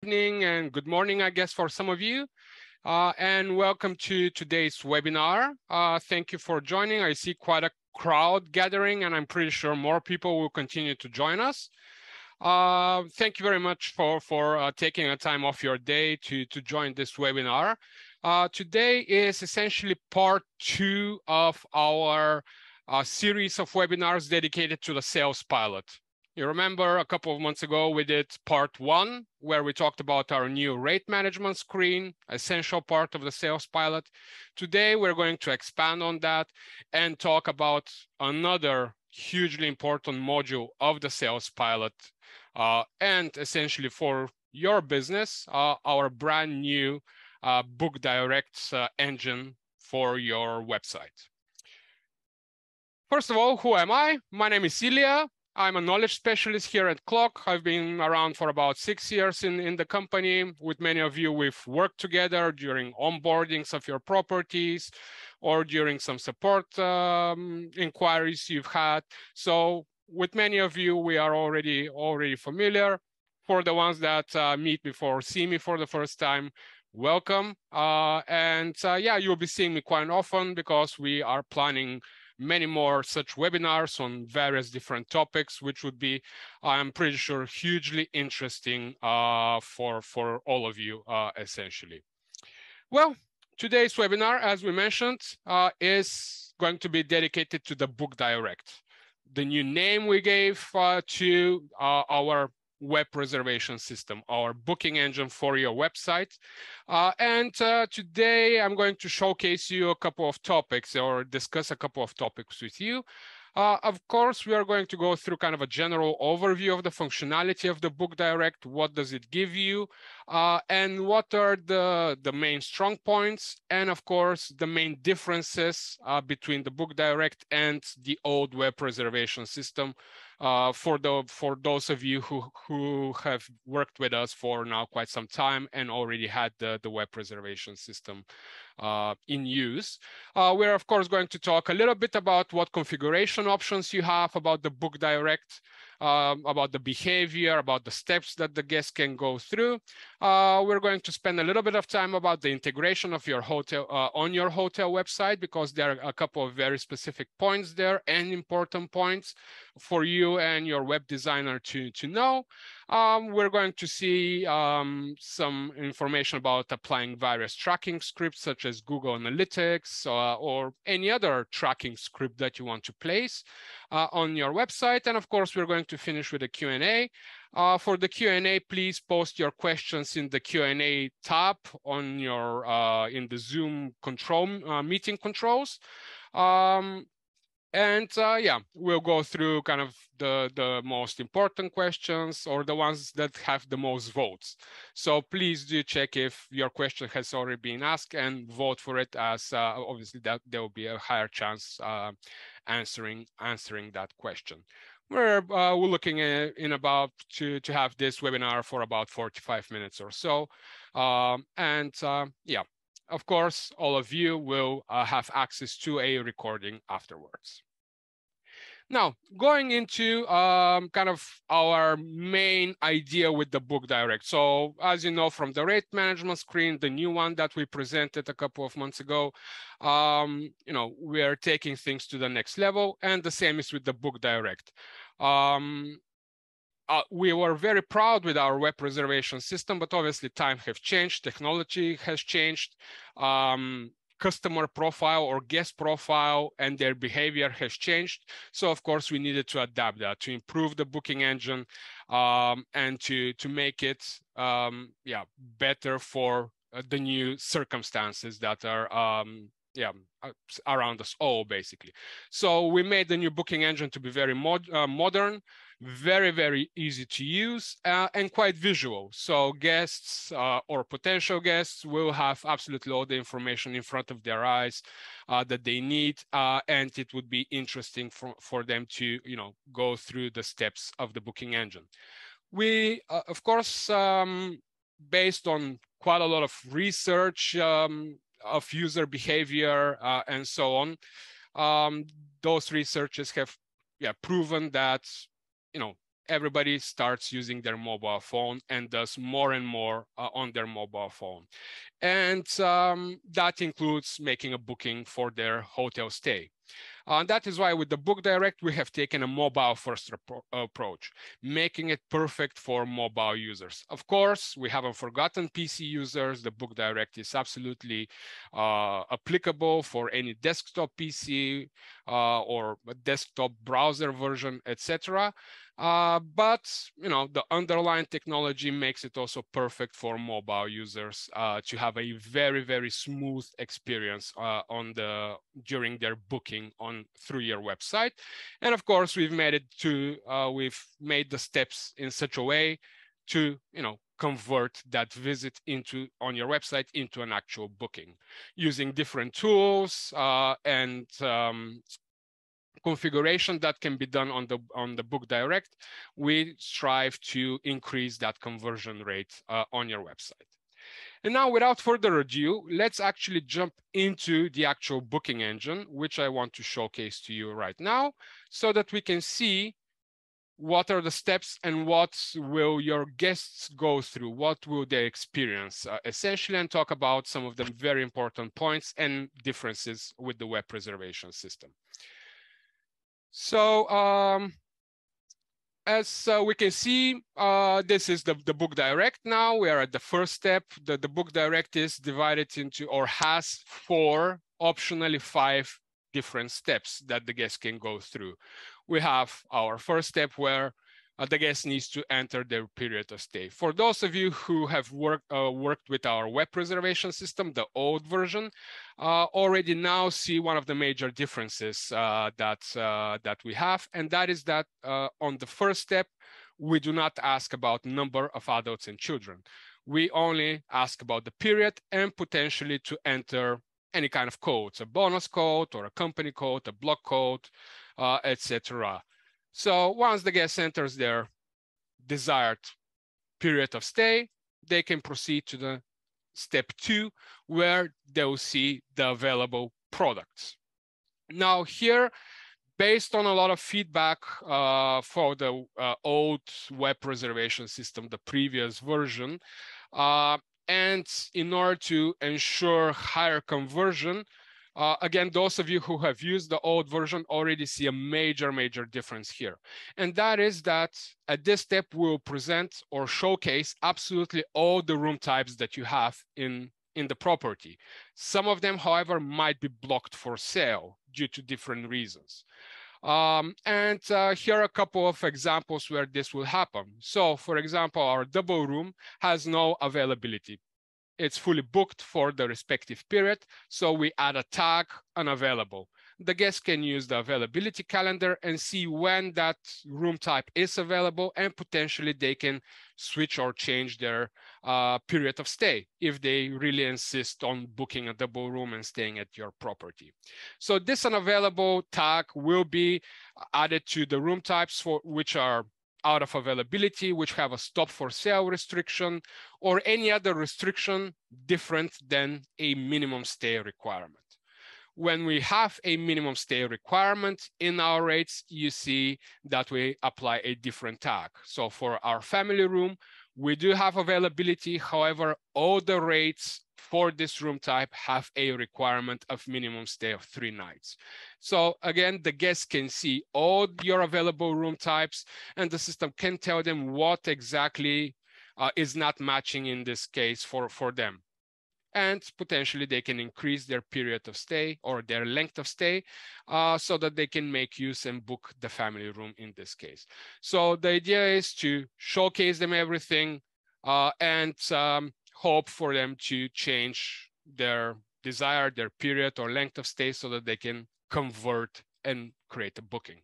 evening and good morning, I guess, for some of you. And welcome to today's webinar. Thank you for joining. I see quite a crowd gathering, and I'm pretty sure more people will continue to join us. Thank you very much for taking a time off your day to join this webinar. Today is essentially part 2 of our series of webinars dedicated to the sales pilot. You remember a couple of months ago, we did part 1, where we talked about our new rate management screen, essential part of the sales pilot. Today, we're going to expand on that and talk about another hugely important module of the sales pilot, and essentially for your business, our brand new BookDirect engine for your website. First of all, who am I? My name is Ilya. I'm a knowledge specialist here at Clock. I've been around for about 6 years in the company. With many of you, we've worked together during onboardings of your properties or during some support inquiries you've had. So with many of you, we are already familiar. For the ones that meet me or see me for the first time, welcome. Yeah, you'll be seeing me quite often because we are planning many more such webinars on various different topics, which would be, I'm pretty sure, hugely interesting for all of you, essentially. Well, today's webinar, as we mentioned, is going to be dedicated to the BookDirect, the new name we gave to our web reservation system, our booking engine for your website. Today I'm going to showcase you a couple of topics or discuss a couple of topics with you. Of course, we are going to go through kind of a general overview of the functionality of the BookDirect. What does it give you? And what are the main strong points? And of course, the main differences between the BookDirect and the old web reservation system for those of you who have worked with us for now quite some time and already had the web reservation system in use. We're of course going to talk a little bit about what configuration options you have, about the BookDirect, about the behavior, about the steps that the guest can go through. We're going to spend a little bit of time about the integration of your hotel on your hotel website, because there are a couple of very specific points there and important points for you and your web designer to know. We're going to see some information about applying various tracking scripts such as Google Analytics or any other tracking script that you want to place on your website. And of course, we're going to finish with a Q&A. For the Q&A, please post your questions in the Q&A tab on your in the Zoom control meeting controls. Yeah, we'll go through kind of the most important questions or the ones that have the most votes. So please do check if your question has already been asked and vote for it, as obviously that there will be a higher chance answering that question. We're looking in about to have this webinar for about 45 minutes or so. Yeah, of course, all of you will have access to a recording afterwards. Now, going into kind of our main idea with the BookDirect. So as you know from the rate management screen, the new one that we presented a couple of months ago, you know, we are taking things to the next level, and the same is with the BookDirect. We were very proud with our web reservation system, but obviously time has changed, technology has changed, customer profile or guest profile and their behavior has changed. So of course we needed to adapt that, to improve the booking engine and to make it better for the new circumstances that are around us all, basically. So we made the new booking engine to be very modern, very, very easy to use, and quite visual. So guests or potential guests will have absolutely all the information in front of their eyes that they need, and it would be interesting for them to, you know, go through the steps of the booking engine. We, of course, based on quite a lot of research of user behavior and so on, those researchers have proven that, you know, everybody starts using their mobile phone and does more and more on their mobile phone. And that includes making a booking for their hotel stay. That is why with the BookDirect, we have taken a mobile-first approach, making it perfect for mobile users. Of course, we haven't forgotten PC users. The BookDirect is absolutely applicable for any desktop PC or a desktop browser version, etc. But the underlying technology makes it also perfect for mobile users to have a very, very smooth experience during their booking through your website. And of course, we've made the steps in such a way to convert that visit on your website into an actual booking using different tools and configuration that can be done on the BookDirect. We strive to increase that conversion rate on your website. And now, without further ado, let's actually jump into the actual booking engine, which I want to showcase to you right now, so that we can see what are the steps and what will your guests go through, what will they experience, essentially, and talk about some of the very important points and differences with the web reservation system. So as we can see, this is the BookDirect now. We are at the first step. The BookDirect is divided into, or has 4, optionally 5 different steps that the guest can go through. We have our first step where the guest needs to enter their period of stay. For those of you who have worked with our web reservation system, the old version, already now see one of the major differences that we have, and that is that on the first step, we do not ask about number of adults and children. We only ask about the period and potentially to enter any kind of codes, a bonus code or a company code, a block code, etc. So once the guest enters their desired period of stay, they can proceed to the step 2, where they'll see the available products. Now here, based on a lot of feedback for the old web reservation system, the previous version, and in order to ensure higher conversion, again, those of you who have used the old version already see a major, major difference here. And that is that at this step, we'll present or showcase absolutely all the room types that you have in the property. Some of them, however, might be blocked for sale due to different reasons. And here are a couple of examples where this will happen. So, for example, our double room has no availability. It's fully booked for the respective period, so we add a tag, unavailable. The guest can use the availability calendar and see when that room type is available, and potentially they can switch or change their period of stay if they really insist on booking a double room and staying at your property. So this unavailable tag will be added to the room types for which are out of availability, which have a stop for sale restriction, or any other restriction different than a minimum stay requirement. When we have a minimum stay requirement in our rates, you see that we apply a different tag. So for our family room, we do have availability. However, all the rates for this room type have a requirement of minimum stay of 3 nights. So again, the guests can see all your available room types, and the system can tell them what exactly is not matching in this case for them. And potentially they can increase their period of stay or their length of stay so that they can make use and book the family room in this case. So the idea is to showcase them everything and hope for them to change their desire, their period or length of stay so that they can convert and create a booking.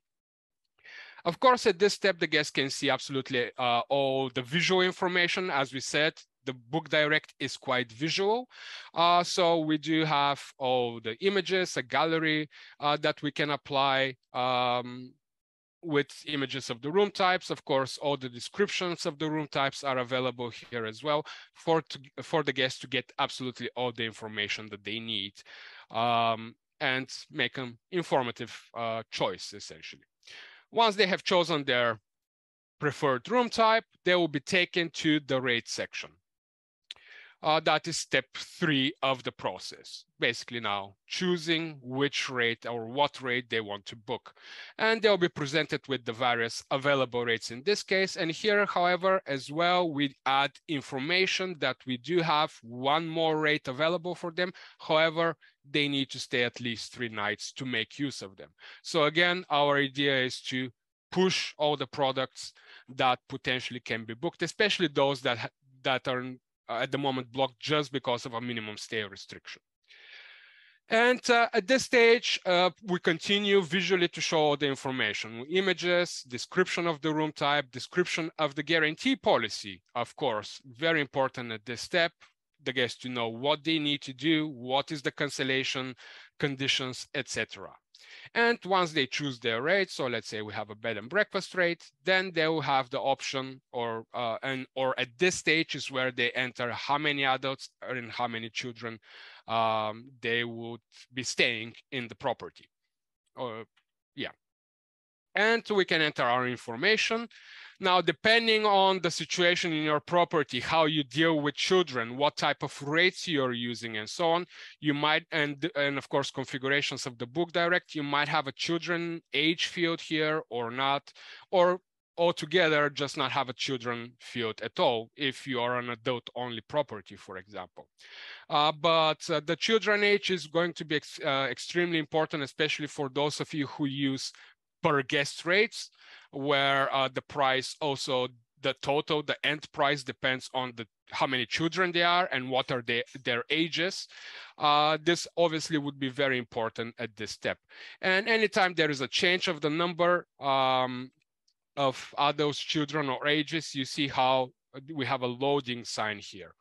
Of course, at this step, the guest can see absolutely all the visual information. As we said, the BookDirect is quite visual. So we do have all the images, a gallery that we can apply with images of the room types. Of course, all the descriptions of the room types are available here as well for the guests to get absolutely all the information that they need and make an informative choice, essentially. Once they have chosen their preferred room type, they will be taken to the rate section. That is step 3 of the process. Basically now choosing which rate or what rate they want to book. And they'll be presented with the various available rates in this case. And here, however, as well, we add information that we do have one more rate available for them. However, they need to stay at least 3 nights to make use of them. So again, our idea is to push all the products that potentially can be booked, especially those that are at the moment blocked just because of a minimum stay restriction. And at this stage, we continue visually to show the information, images, description of the room type, description of the guarantee policy, of course, very important at this step, the guests to know what they need to do, what is the cancellation conditions, etc. And once they choose their rate, so let's say we have a bed and breakfast rate, then they will have the option, or at this stage is where they enter how many adults and how many children they would be staying in the property. And we can enter our information. Now, depending on the situation in your property, how you deal with children, what type of rates you're using and so on, you might, and of course, configurations of the BookDirect, you might have a children age field here or not, or altogether just not have a children field at all if you are an adult-only property, for example. But the children age is going to be extremely important, especially for those of you who use per guest rates, where the price also, the end price depends on how many children they are and what are their ages. This obviously would be very important at this step. And anytime there is a change of the number of adults, children, or ages, you see how we have a loading sign here.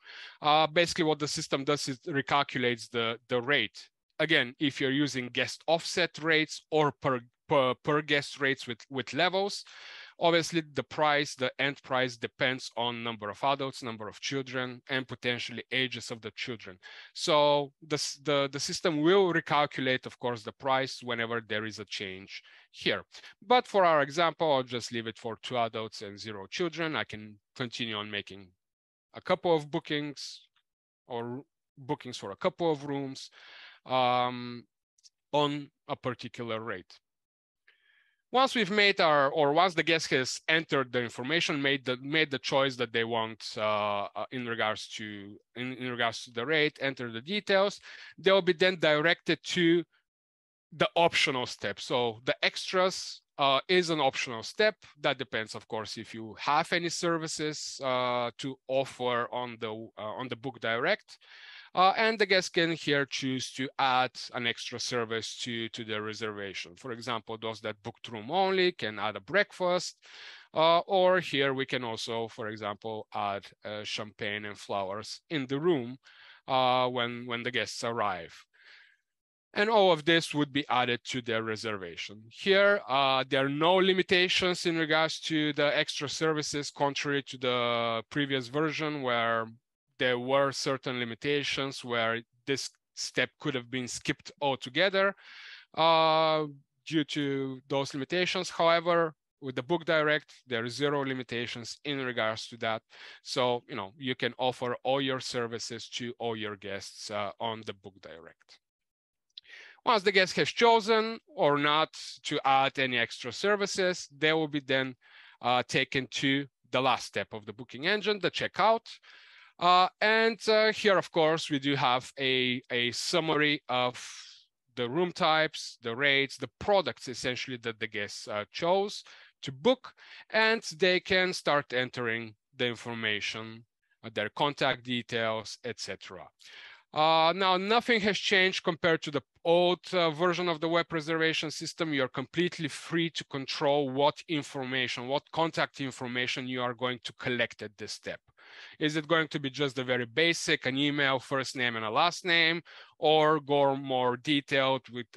Basically what the system does is recalculates the rate. Again, if you're using guest offset rates or per guest rates with levels, obviously the end price depends on number of adults, number of children, and potentially ages of the children. So the system will recalculate, of course, the price whenever there is a change here. But for our example, I'll just leave it for 2 adults and 0 children. I can continue on making a couple of bookings or bookings for a couple of rooms on a particular rate. Once we've made once the guest has entered the information, made the choice that they want in regards to the rate, enter the details, they'll be then directed to the optional step. So the extras is an optional step. That depends, of course, if you have any services to offer on the BookDirect. And the guest can here choose to add an extra service to their reservation. For example, those that booked room only can add a breakfast, or here we can also, for example, add champagne and flowers in the room when the guests arrive. And all of this would be added to their reservation. Here, there are no limitations in regards to the extra services, contrary to the previous version where there were certain limitations where this step could have been skipped altogether due to those limitations. However, with the BookDirect, there are 0 limitations in regards to that. So, you can offer all your services to all your guests on the BookDirect. Once the guest has chosen or not to add any extra services, they will be then taken to the last step of the booking engine, the checkout. And here, of course, we do have a summary of the room types, the rates, the products essentially that the guests chose to book, and they can start entering the information, their contact details, etc. Now, nothing has changed compared to the old version of the web reservation system. You're completely free to control what information, what contact information you are going to collect at this step. Is it going to be just the very basic, an email, first name and a last name, or go more detailed with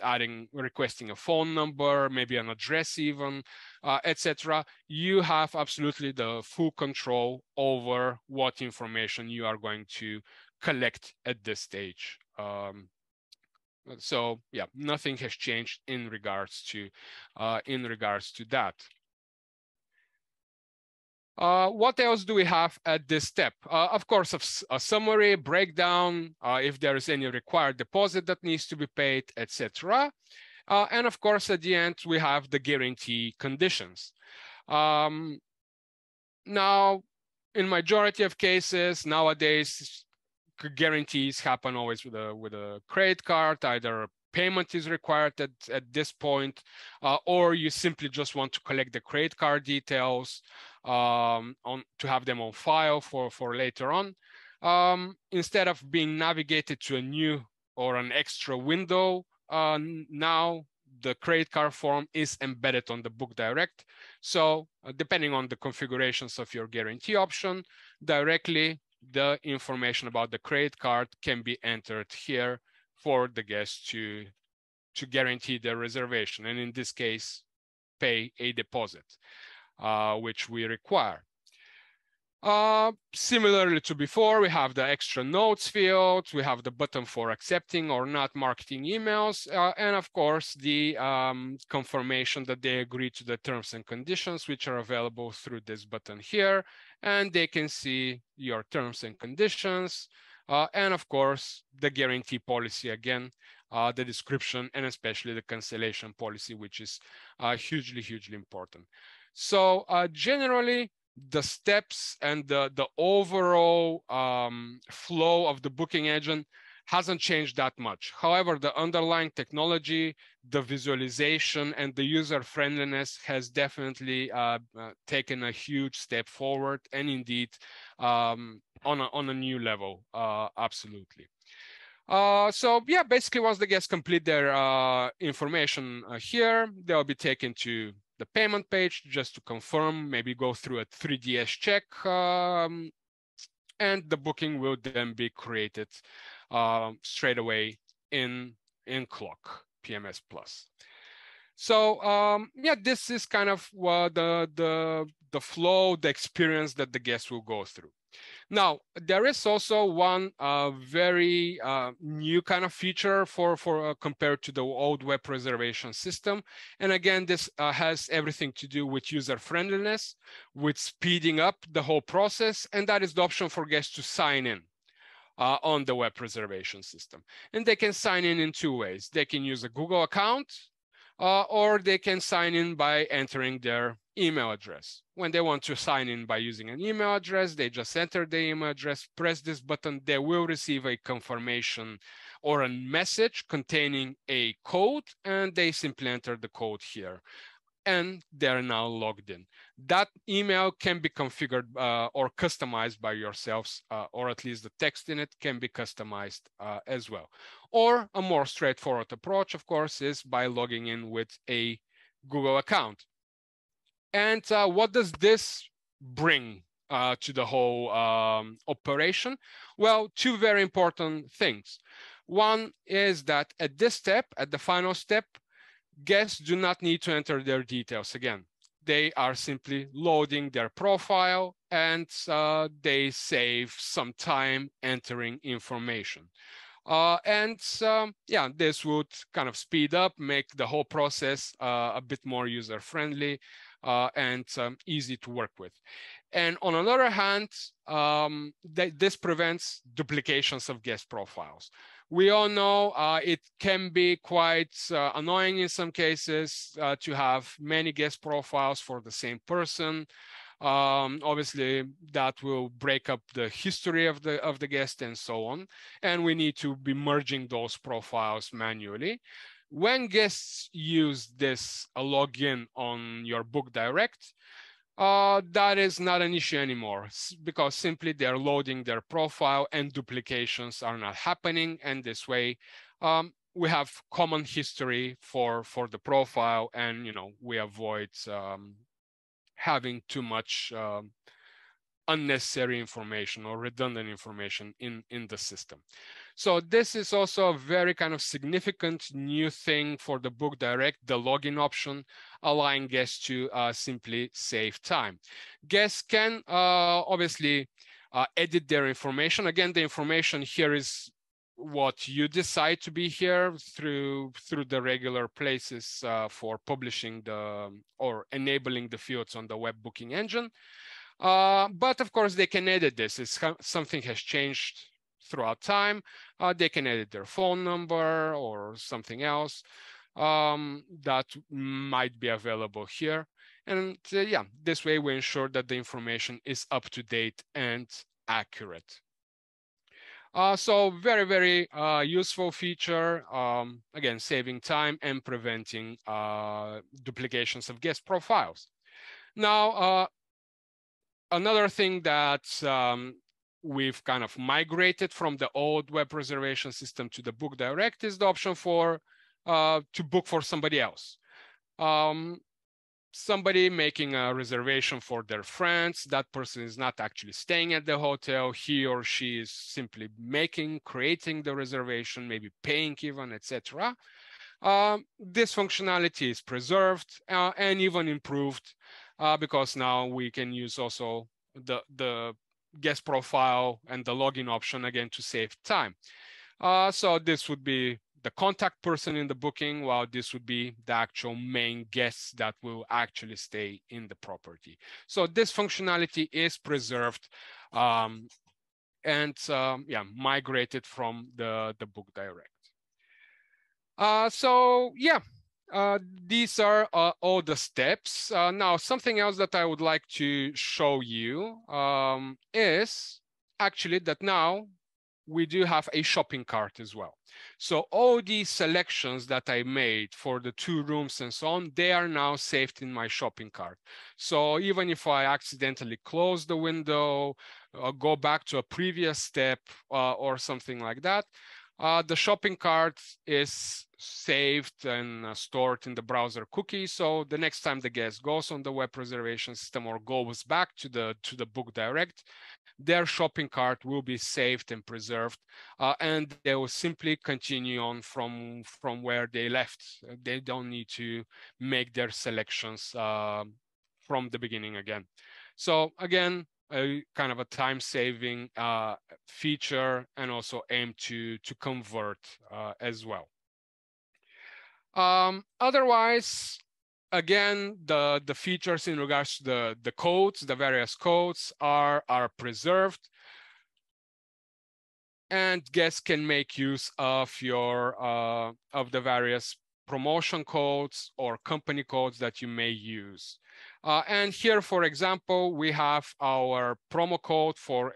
requesting a phone number, maybe an address even, etc. You have absolutely the full control over what information you are going to collect at this stage. So yeah, nothing has changed in regards to that. What else do we have at this step? Of course, a summary, breakdown, if there is any required deposit that needs to be paid, etc. And of course, at the end, we have the guarantee conditions. Now, in majority of cases nowadays, guarantees happen always with a credit card. Either payment is required at this point, or you simply just want to collect the credit card details to have them on file for later on. Instead of being navigated to a new or an extra window, now the credit card form is embedded on the BookDirect. So depending on the configurations of your guarantee option, directly the information about the credit card can be entered here for the guest to guarantee their reservation. And in this case, pay a deposit, which we require. Similarly to before, we have the extra notes field, we have the button for accepting or not marketing emails, and of course the confirmation that they agree to the terms and conditions, which are available through this button here, and they can see your terms and conditions, and of course the guarantee policy again, the description, and especially the cancellation policy, which is hugely important. So generally, the steps and the overall flow of the booking engine hasn't changed that much. However, the underlying technology, the visualization, and the user friendliness has definitely taken a huge step forward, and indeed on a new level, absolutely. So yeah, basically once the guests complete their information here, they'll be taken to the payment page just to confirm, maybe go through a 3DS check, and the booking will then be created straight away in Clock PMS Plus. So yeah, this is kind of the flow, the experience that the guests will go through. Now, there is also one very new kind of feature for compared to the old web reservation system. And again, this has everything to do with user friendliness, with speeding up the whole process, and that is the option for guests to sign in on the web reservation system. And they can sign in two ways. They can use a Google account, or they can sign in by entering their email address. When they want to sign in by using an email address, they just enter the email address, press this button, they will receive a confirmation or a message containing a code, and they simply enter the code here. And they're now logged in. That email can be configured or customized by yourselves, or at least the text in it can be customized as well. Or a more straightforward approach, of course, is by logging in with a Google account. And what does this bring to the whole operation? Well, two very important things. One is that at this step, at the final step, guests do not need to enter their details again. They are simply loading their profile, and they save some time entering information. Yeah, this would kind of speed up, make the whole process a bit more user-friendly and easy to work with. And on the other hand, this prevents duplications of guest profiles. We all know it can be quite annoying in some cases to have many guest profiles for the same person. Obviously, that will break up the history of the guest and so on. And we need to be merging those profiles manually. When guests use this login on your BookDirect, that is not an issue anymore, because simply they're loading their profile and duplications are not happening. And this way, we have common history for the profile, and we avoid having too much unnecessary information or redundant information in the system. So this is also a very kind of significant new thing for the BookDirect, the login option, allowing guests to simply save time. Guests can obviously edit their information. Again, the information here is what you decide to be here through the regular places for publishing or enabling the fields on the web booking engine. But of course, they can edit this. If something has changed throughout time, they can edit their phone number or something else that might be available here. And yeah, this way we ensure that the information is up to date and accurate. So very, very useful feature, again, saving time and preventing duplications of guest profiles. Now, another thing that we've kind of migrated from the old web reservation system to the BookDirect is the option for to book for somebody else. Somebody making a reservation for their friends, that person is not actually staying at the hotel, he or she is simply creating the reservation, maybe paying even, etc. This functionality is preserved and even improved because now we can use also the guest profile and the login option again to save time. So this would be the contact person in the booking, while this would be the actual main guests that will actually stay in the property. So this functionality is preserved and yeah, migrated from the BookDirect. So yeah, these are all the steps. Now, something else that I would like to show you is actually that now we do have a shopping cart as well. So all these selections that I made for the 2 rooms and so on, they are now saved in my shopping cart. So even if I accidentally close the window, go back to a previous step or something like that, the shopping cart is saved and stored in the browser cookie. So the next time the guest goes on the web reservation system or goes back to the BookDirect, their shopping cart will be saved and preserved, and they will simply continue on from where they left. They don't need to make their selections from the beginning again. So again, a kind of a time-saving feature, and also aim to convert as well. Otherwise, again, the features in regards to the codes, the various codes are preserved, and guests can make use of your of the various promotion codes or company codes that you may use. And here, for example, we have our promo code for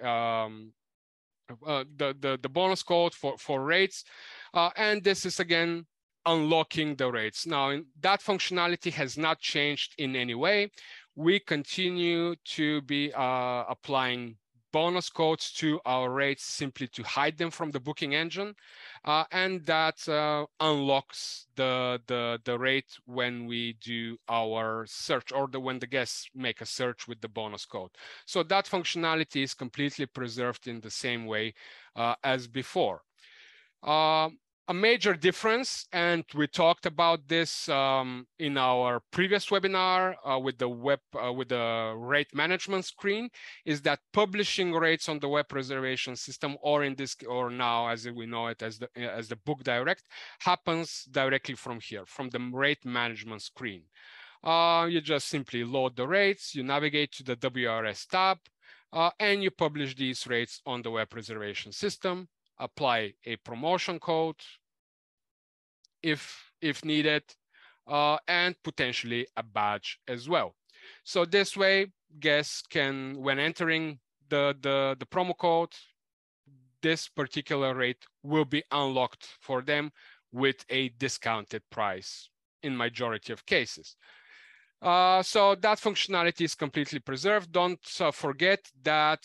the bonus code for rates, and this is again unlocking the rates. Now, that functionality has not changed in any way. We continue to be applying bonus codes to our rates simply to hide them from the booking engine, and that unlocks the rate when we do our search, or when the guests make a search with the bonus code. So that functionality is completely preserved in the same way as before. A major difference, and we talked about this in our previous webinar with the rate management screen, is that publishing rates on the web reservation system, or now as we know it as the BookDirect, happens directly from here, from the rate management screen. You just simply load the rates, you navigate to the WRS tab, and you publish these rates on the web reservation system. Apply a promotion code if needed, and potentially a badge as well. So this way, guests can, when entering the promo code, this particular rate will be unlocked for them with a discounted price in majority of cases. So that functionality is completely preserved. Don't forget that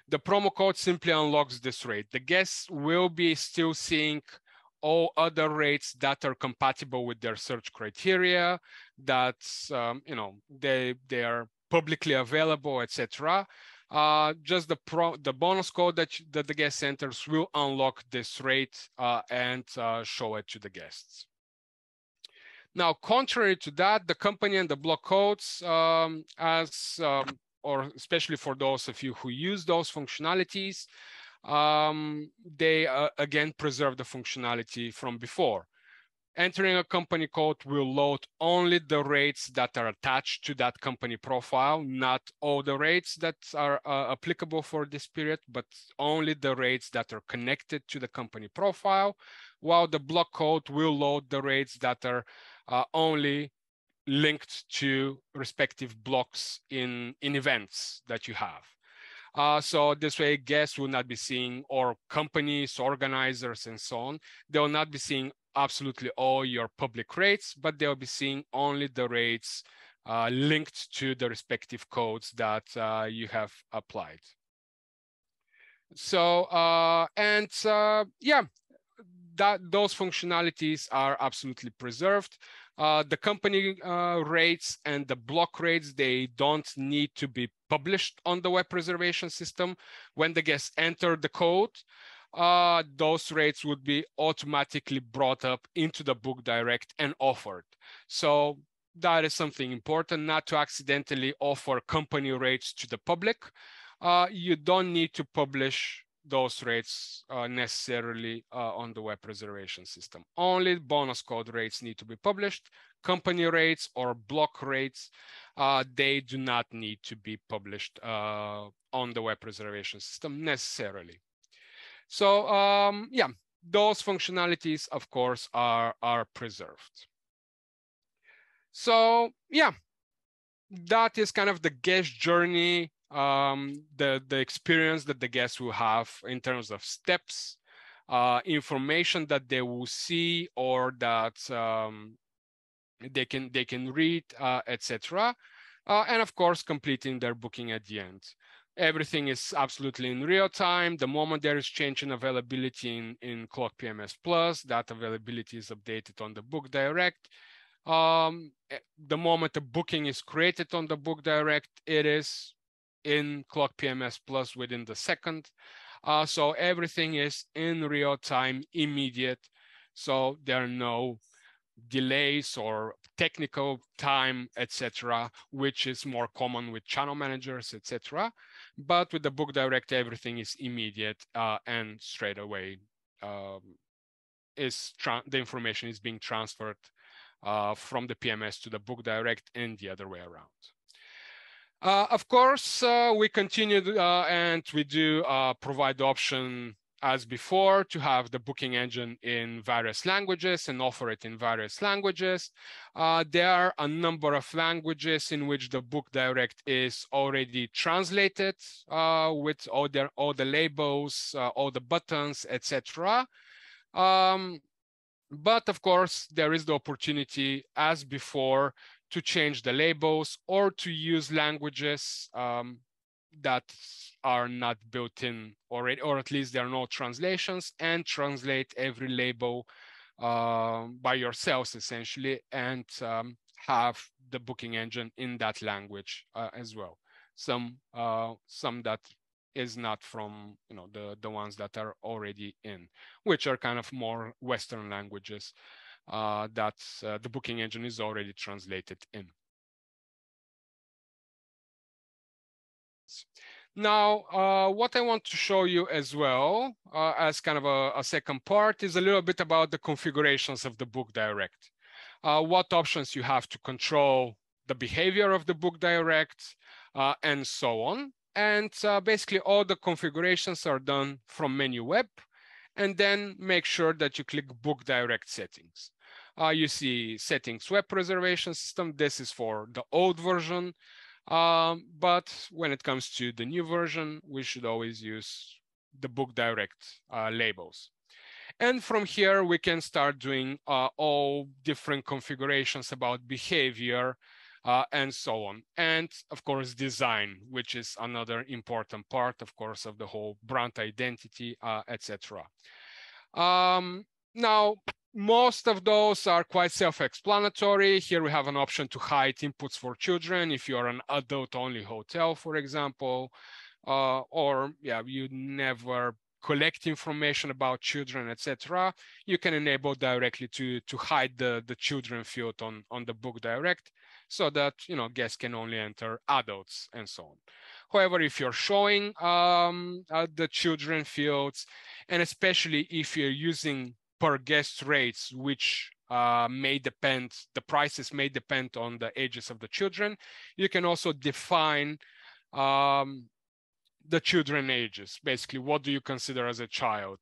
the promo code simply unlocks this rate. The guests will be still seeing all other rates that are compatible with their search criteria, that they are publicly available, etc. Just the bonus code that the guest enters will unlock this rate and show it to the guests. Now, contrary to that, the company and the block codes, or especially for those of you who use those functionalities, they again preserve the functionality from before. Entering a company code will load only the rates that are attached to that company profile, not all the rates that are applicable for this period, but only the rates that are connected to the company profile, while the block code will load the rates that are only linked to respective blocks in events that you have. So this way, guests will not be seeing, or companies, organizers, and so on, they will not be seeing absolutely all your public rates, but they'll be seeing only the rates linked to the respective codes that you have applied. So, yeah, those functionalities are absolutely preserved. The company rates and the block rates, they don't need to be published on the web reservation system. When the guests enter the code, those rates would be automatically brought up into the BookDirect and offered. So that is something important, not to accidentally offer company rates to the public. You don't need to publish those rates necessarily on the web reservation system. Only bonus code rates need to be published. Company rates or block rates, they do not need to be published on the web reservation system necessarily. So yeah, those functionalities, of course, are preserved. So yeah, that is kind of the guest journey, the experience that the guests will have in terms of steps, information that they will see or that they can read, etc. And of course, completing their booking at the end. Everything is absolutely in real time. The moment there is change in availability in Clock PMS Plus, that availability is updated on the BookDirect. The moment the booking is created on the BookDirect, it is in Clock PMS Plus within the second. So everything is in real time, immediate. So there are no delays or technical time, etc., which is more common with channel managers, etc. But with the BookDirect, everything is immediate and straight away the information is being transferred from the PMS to the BookDirect and the other way around. Of course, we continue and we do provide the option as before to have the booking engine in various languages and offer it in various languages. There are a number of languages in which the BookDirect is already translated with all the labels, all the buttons, etc. But of course, there is the opportunity, as before, to change the labels or to use languages that are not built in already, or at least there are no translations, and translate every label by yourselves, essentially, and have the booking engine in that language as well. Some that is not from the ones that are already in, which are kind of more Western languages that the booking engine is already translated in. Now, what I want to show you as well as kind of a second part is a little bit about the configurations of the BookDirect. What options you have to control the behavior of the BookDirect and so on. And basically all the configurations are done from menu web, and then make sure that you click BookDirect settings. You see settings web reservation system. This is for the old version. But when it comes to the new version, we should always use the BookDirect labels. And from here, we can start doing all different configurations about behavior and so on. And of course, design, which is another important part, of course, of the whole brand identity, etc. Now, most of those are quite self-explanatory. Here we have an option to hide inputs for children if you're an adult-only hotel, for example, or yeah, you never collect information about children, etc. You can enable directly to hide the children field on the BookDirect, so that guests can only enter adults and so on. However, if you're showing the children fields, and especially if you're using per guest rates, which the prices may depend on the ages of the children. You can also define the children ages. Basically, what do you consider as a child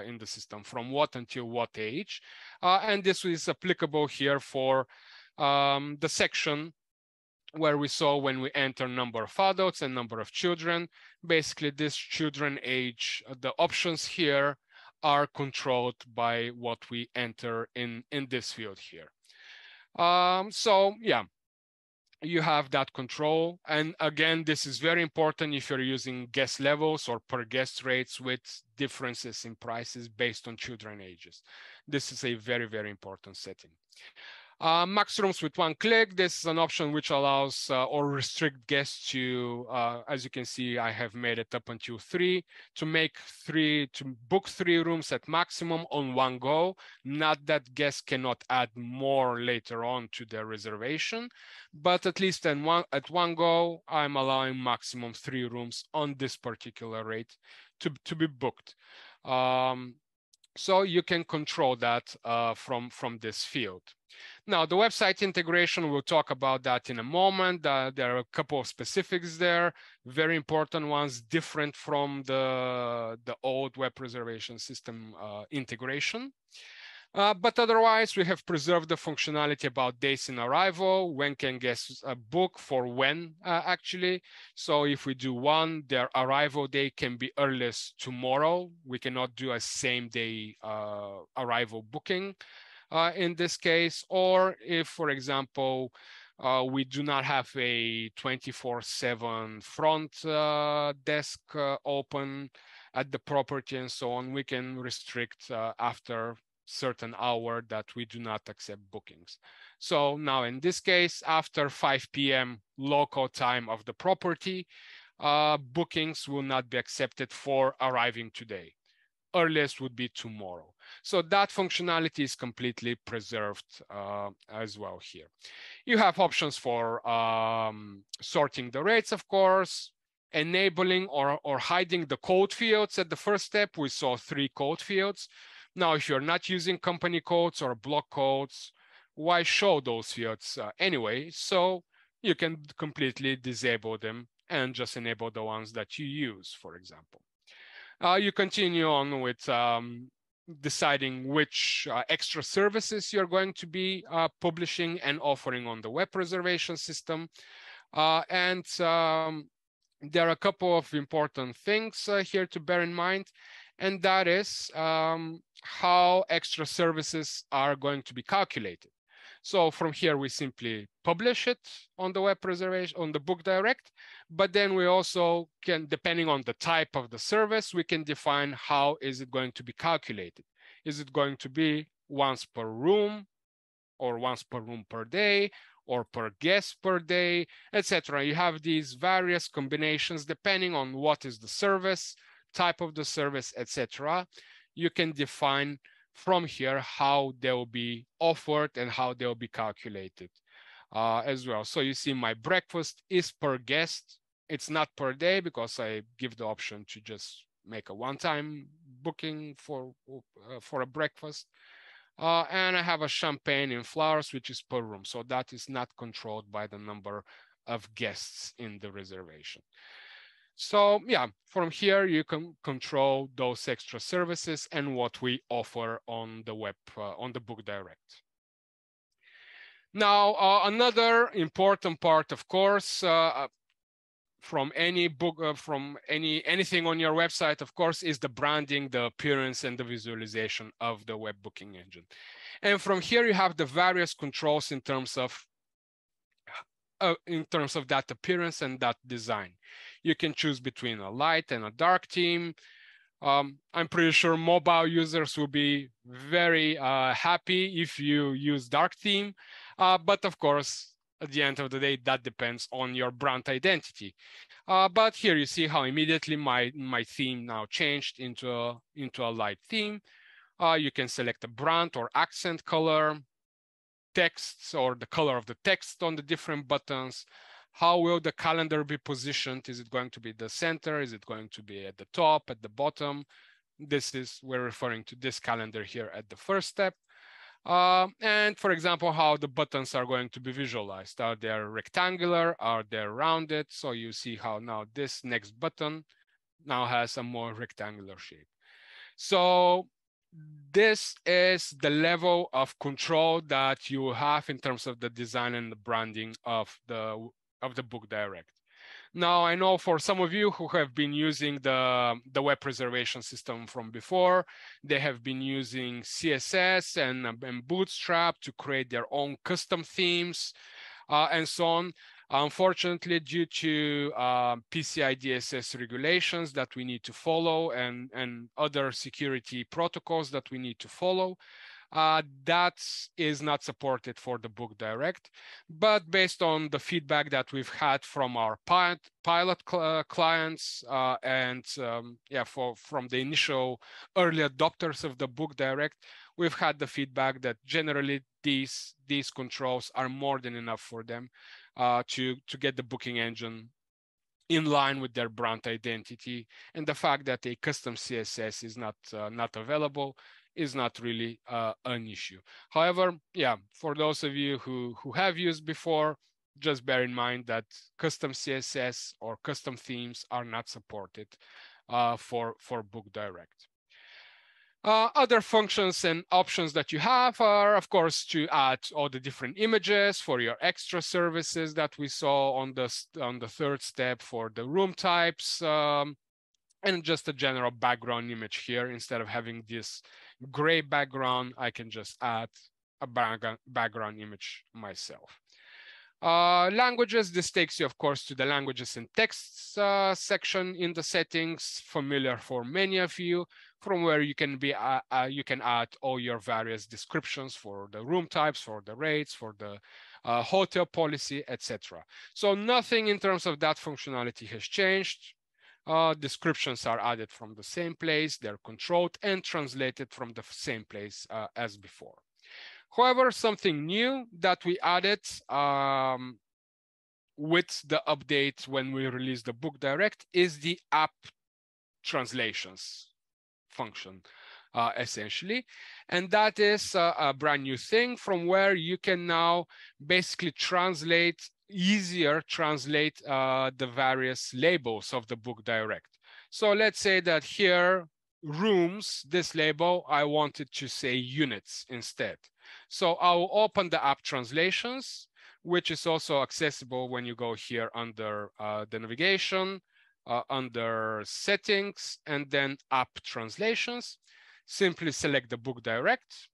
in the system? From what until what age? And this is applicable here for the section where we saw when we enter number of adults and number of children. Basically, this children age, the options here are controlled by what we enter in this field here. So yeah, you have that control. And again, this is very important if you're using guest levels or per guest rates with differences in prices based on children ages. This is a very, very important setting. Max rooms with one click. This is an option which allows or restrict guests to, as you can see, I have made it up until 3, to book 3 rooms at maximum on one go. Not that guests cannot add more later on to their reservation, but at least at one go, I'm allowing maximum 3 rooms on this particular rate to be booked. So you can control that from this field. Now, the website integration, we'll talk about that in a moment. There are a couple of specifics there, very important ones, different from the old web reservation system integration. But otherwise, we have preserved the functionality about days in arrival, when can guests book for when, actually. So if we do 1, their arrival day can be earliest tomorrow. We cannot do a same day arrival booking in this case. Or if, for example, we do not have a 24/7 front desk open at the property and so on, we can restrict after certain hour that we do not accept bookings. So now in this case, after 5 p.m. local time of the property, bookings will not be accepted for arriving today. Earliest would be tomorrow. So that functionality is completely preserved as well here. You have options for sorting the rates, of course, enabling or hiding the code fields. At the first step, we saw 3 code fields. Now, if you're not using company codes or block codes, why show those fields anyway? So you can completely disable them and just enable the ones that you use, for example. You continue on with deciding which extra services you're going to be publishing and offering on the web reservation system. And there are a couple of important things here to bear in mind, and that is how extra services are going to be calculated. So from here, we simply publish it on the web reservation, on the BookDirect, but then we also can, depending on the type of the service, we can define how is it going to be calculated. Is it going to be once per room, or once per room per day, or per guest per day, etc. You have these various combinations depending on what is the service, type of the service, etc. You can define from here how they will be offered and how they will be calculated as well. So you see my breakfast is per guest. It's not per day because I give the option to just make a one-time booking for a breakfast. And I have a champagne in flowers, which is per room. So that is not controlled by the number of guests in the reservation. So yeah, from here, you can control those extra services and what we offer on the web, on the BookDirect. Now, another important part, of course, from any book, from anything on your website, of course, is the branding, the appearance, and the visualization of the web booking engine. And from here, you have the various controls in terms of that appearance and that design. You can choose between a light and a dark theme. I'm pretty sure mobile users will be very happy if you use dark theme. But of course, at the end of the day, that depends on your brand identity. But here you see how immediately my theme now changed into a light theme. You can select a brand or accent color, texts or the color of the text on the different buttons. How will the calendar be positioned? Is it going to be the center? Is it going to be at the top, at the bottom? We're referring to this calendar here at the first step. And for example, how the buttons are going to be visualized. Are they rectangular? Are they rounded? So you see how now this next button now has a more rectangular shape. So this is the level of control that you have in terms of the design and the branding of the BookDirect. Now, I know for some of you who have been using the web preservation system from before, they have been using CSS and Bootstrap to create their own custom themes and so on. Unfortunately, due to PCI DSS regulations that we need to follow and other security protocols that we need to follow, that is not supported for the BookDirect. But based on the feedback that we've had from our pilot clients from the initial early adopters of the BookDirect, we've had the feedback that generally these controls are more than enough for them to get the booking engine in line with their brand identity, and the fact that a custom CSS is not available is not really an issue. However, yeah, for those of you who have used before, just bear in mind that custom CSS or custom themes are not supported for BookDirect. Other functions and options that you have are, of course, to add all the different images for your extra services that we saw on the third step for the room types, and just a general background image here. Instead of having this gray background, I can just add a background image myself. Languages, this takes you, of course, to the languages and texts section in the settings, familiar for many of you, from where you can add all your various descriptions for the room types, for the rates, for the hotel policy, etc. So nothing in terms of that functionality has changed. Descriptions are added from the same place, they're controlled and translated from the same place as before. However, something new that we added with the update when we release the BookDirect is the app translations function, essentially. And that is a brand new thing from where you can now basically easier translate the various labels of the BookDirect. So let's say that here, rooms, this label, I wanted to say units instead. So I'll open the app translations, which is also accessible when you go here under the navigation, under settings, and then app translations. Simply select the BookDirect,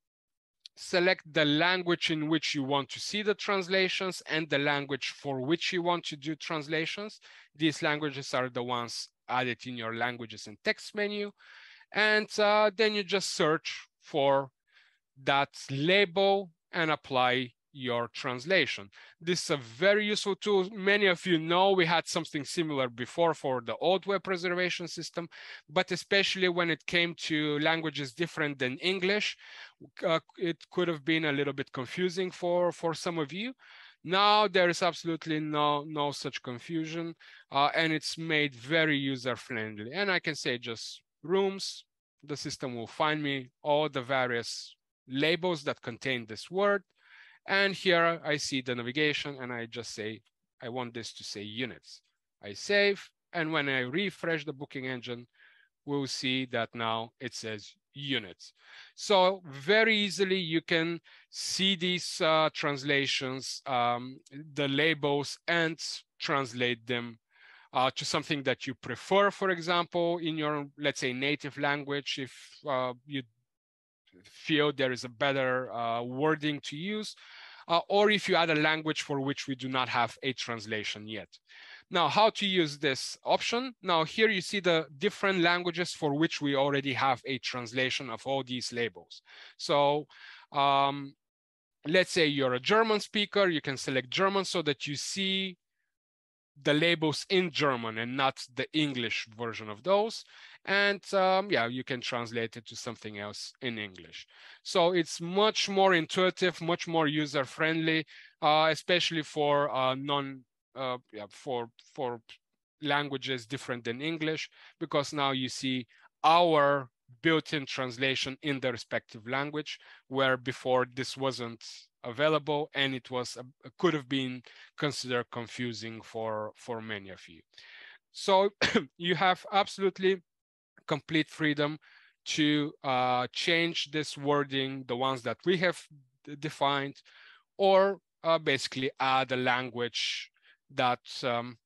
select the language in which you want to see the translations and the language for which you want to do translations. These languages are the ones added in your languages and text menu. And then you just search for that label and apply your translation. This is a very useful tool. Many of you know we had something similar before for the old web preservation system, but especially when it came to languages different than English, it could have been a little bit confusing for some of you. Now there is absolutely no such confusion, and it's made very user-friendly. And I can say just rooms, the system will find me all the various labels that contain this word. And here I see the navigation and I just say, I want this to say units. I save, and when I refresh the booking engine, we'll see that now it says units. So very easily you can see these translations, the labels, and translate them to something that you prefer, for example, in your, let's say, native language, if you feel there is a better wording to use, or if you add a language for which we do not have a translation yet. Now, how to use this option? Now, here you see the different languages for which we already have a translation of all these labels. So let's say you're a German speaker, you can select German so that you see the labels in German and not the English version of those. And yeah, you can translate it to something else in English. So it's much more intuitive, much more user-friendly, especially for for languages different than English, because now you see our built-in translation in the respective language, where before this wasn't available, and it was could have been considered confusing for many of you. So you have absolutely complete freedom to change this wording, the ones that we have defined, or basically add a language that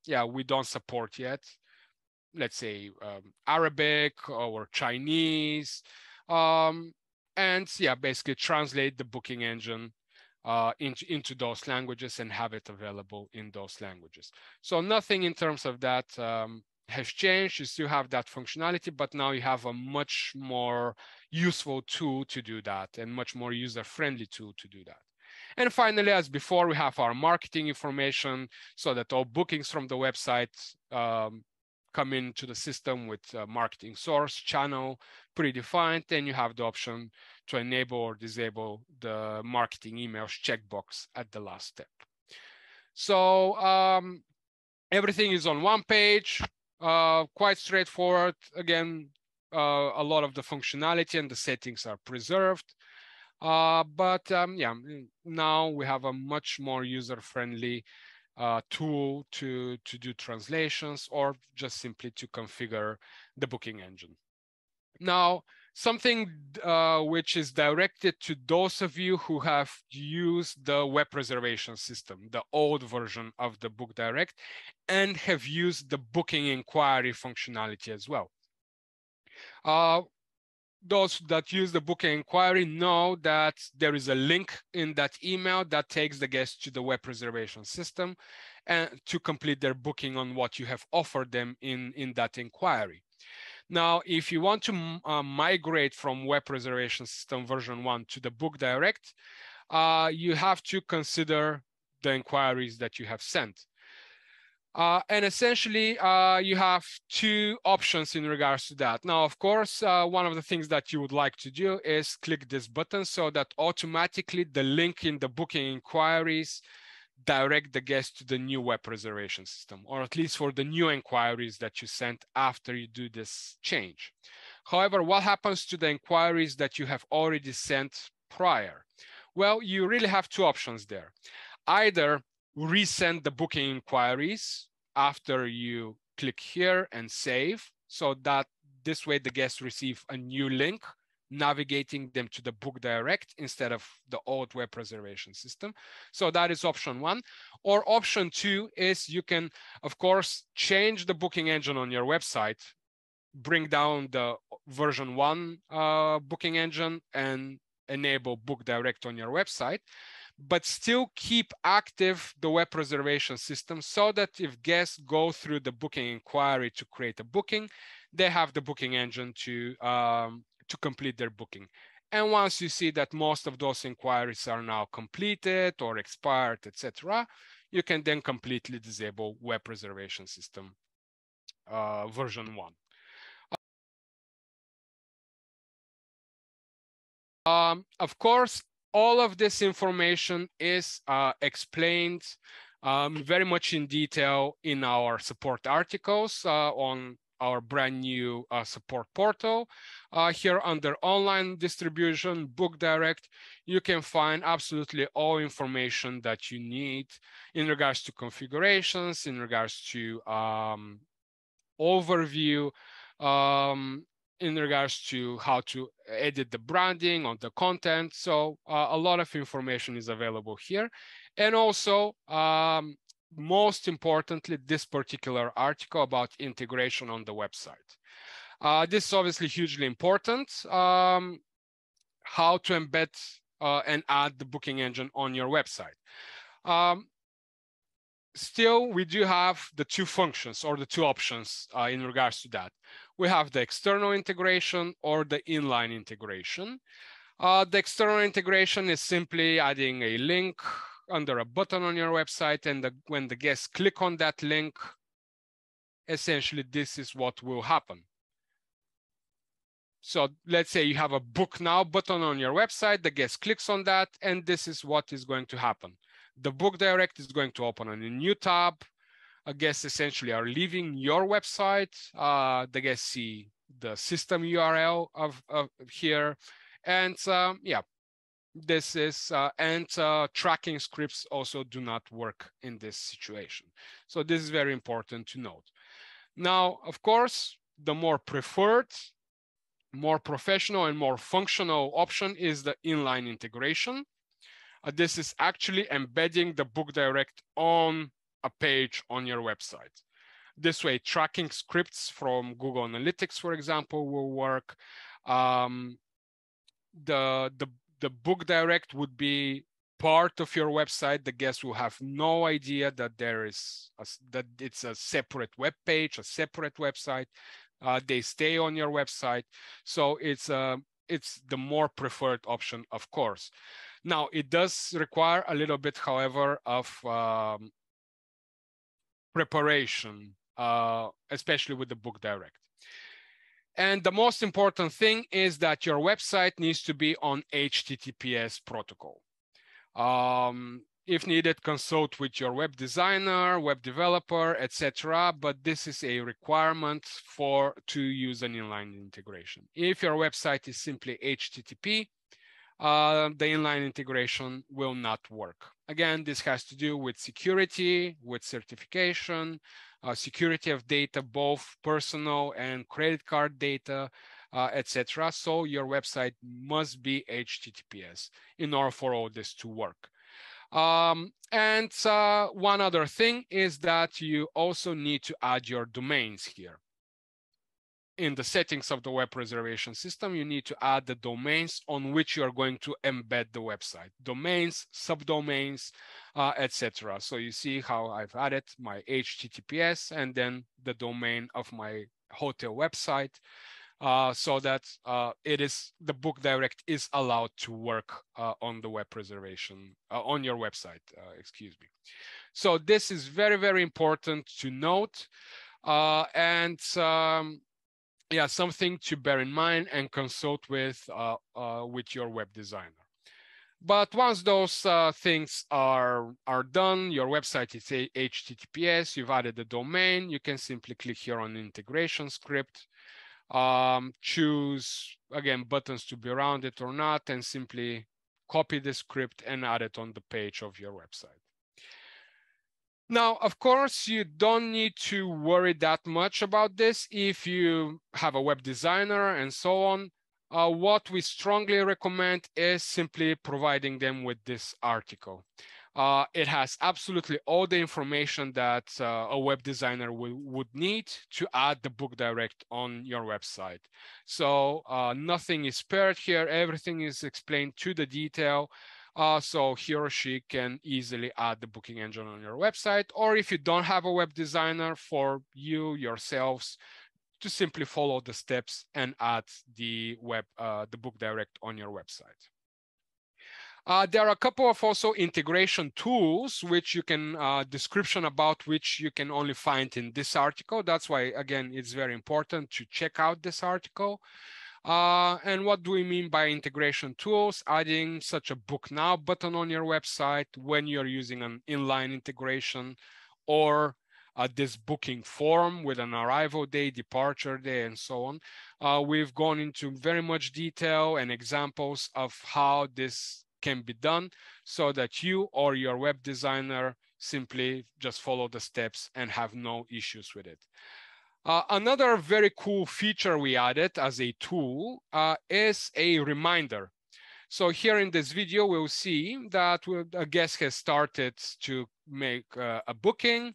yeah, we don't support yet. Let's say Arabic or Chinese, and yeah, basically translate the booking engine into those languages and have it available in those languages. So nothing in terms of that has changed. You still have that functionality, but now you have a much more useful tool to do that, and much more user-friendly tool to do that. And finally, as before, we have our marketing information so that all bookings from the website come into the system with marketing source, channel predefined, and you have the option to enable or disable the marketing emails checkbox at the last step. So everything is on one page, quite straightforward. Again, a lot of the functionality and the settings are preserved. But yeah, now we have a much more user-friendly tool to do translations, or just simply to configure the booking engine. Now, something which is directed to those of you who have used the web reservation system, the old version of the BookDirect, and have used the booking inquiry functionality as well. Those that use the booking inquiry know that there is a link in that email that takes the guest to the web reservation system and to complete their booking on what you have offered them in that inquiry. Now, if you want to migrate from web reservation system version 1 to the BookDirect, you have to consider the inquiries that you have sent. And essentially, you have two options in regards to that. Now, of course, one of the things that you would like to do is click this button so that automatically the link in the booking inquiries direct the guest to the new web reservation system, or at least for the new inquiries that you sent after you do this change. However, what happens to the inquiries that you have already sent prior? Well, you really have two options there. Either resend the booking inquiries after you click here and save, so that this way the guests receive a new link navigating them to the BookDirect instead of the old web reservation system. So that is option one. Or option two is you can, of course, change the booking engine on your website, bring down the version 1 booking engine and enable BookDirect on your website, but still keep active the web reservation system so that if guests go through the booking inquiry to create a booking, they have the booking engine to complete their booking. And once you see that most of those inquiries are now completed or expired, etc., you can then completely disable web reservation system version 1. Of course, all of this information is explained very much in detail in our support articles on our brand new support portal. Here under online distribution, BookDirect, you can find absolutely all information that you need in regards to configurations, in regards to overview, in regards to how to edit the branding on the content. So a lot of information is available here. And also, most importantly, this particular article about integration on the website. This is obviously hugely important. How to embed and add the booking engine on your website. Still, we do have the two functions or the two options in regards to that. We have the external integration or the inline integration. The external integration is simply adding a link under a button on your website, and when the guests click on that link, essentially this is what will happen. So let's say you have a book now button on your website, the guest clicks on that, and this is what is going to happen. The BookDirect is going to open on a new tab. Guests essentially are leaving your website. The guests see the system URL of here. And yeah, this is, and tracking scripts also do not work in this situation. So this is very important to note. Now, of course, the more preferred, more professional and more functional option is the inline integration. This is actually embedding the BookDirect on a page on your website. This way, tracking scripts from Google Analytics, for example, will work. The BookDirect would be part of your website. The guest will have no idea that that it's a separate web page, a separate website. They stay on your website, so it's the more preferred option, of course. Now, it does require a little bit, however, of preparation, especially with the BookDirect. And the most important thing is that your website needs to be on HTTPS protocol. If needed, consult with your web designer, web developer, etc. But this is a requirement to use an inline integration. If your website is simply HTTP, the inline integration will not work. Again, this has to do with security, with certification, security of data, both personal and credit card data, etc. So your website must be HTTPS in order for all this to work. And one other thing is that you also need to add your domains here. In the settings of the web reservation system, you need to add the domains on which you are going to embed the website. Domains, subdomains, etc. So you see how I've added my HTTPS and then the domain of my hotel website, so that the BookDirect is allowed to work on the web reservation, on your website, excuse me. So this is very, very important to note. Yeah, something to bear in mind and consult with your web designer. But once those things are done, your website is HTTPS, you've added the domain, you can simply click here on integration script, choose, again, buttons to be rounded or not, and simply copy the script and add it on the page of your website. Now, of course, you don't need to worry that much about this if you have a web designer and so on. What we strongly recommend is simply providing them with this article. It has absolutely all the information that a web designer would need to add the BookDirect on your website. So nothing is spared here. Everything is explained to the detail. So he or she can easily add the booking engine on your website, or if you don't have a web designer, for you yourselves to simply follow the steps and add the BookDirect on your website. There are a couple of also integration tools which you can description about which you can only find in this article. That's why, again, it's very important to check out this article. And what do we mean by integration tools? Adding such a Book Now button on your website when you're using an inline integration, or this booking form with an arrival day, departure day, and so on. We've gone into very much detail and examples of how this can be done so that you or your web designer simply just follow the steps and have no issues with it. Another very cool feature we added as a tool is a reminder. So here in this video, we'll see that a guest has started to make a booking,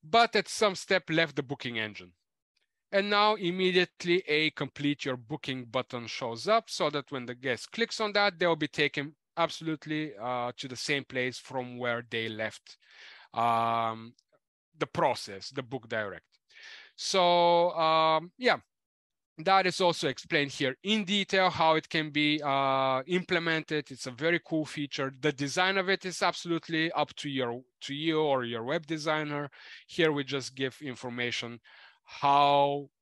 but at some step left the booking engine. And now immediately a complete your booking button shows up so that when the guest clicks on that, they'll be taken absolutely to the same place from where they left the process, the BookDirect. So yeah, that is also explained here in detail how it can be implemented. It's a very cool feature. The design of it is absolutely up to you or your web designer. Here we just give information